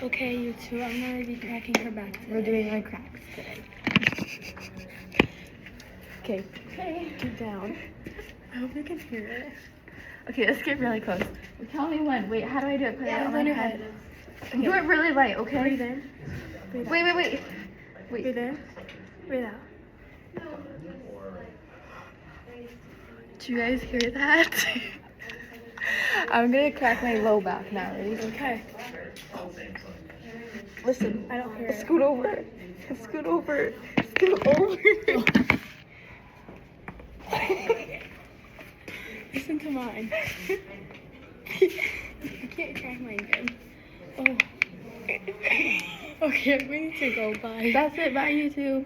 Okay, you two, I'm gonna be cracking her back today. We're doing our cracks today. Okay. Okay. Get down. I hope you can hear it. Okay, let's get really close. Tell me when. Wait, how do I do it? Put it on my your head. head. Do it really light, okay? Breathe in. Breathe out. Wait. Breathe in. Breathe out. Do you guys hear that? I'm gonna crack my low back now. Ready? Okay. Listen. I don't hear it. Scoot over. Scoot over. Scoot over. Listen to mine. You can't crack mine good. Oh. Okay, we need to go. Bye. That's it. Bye, YouTube.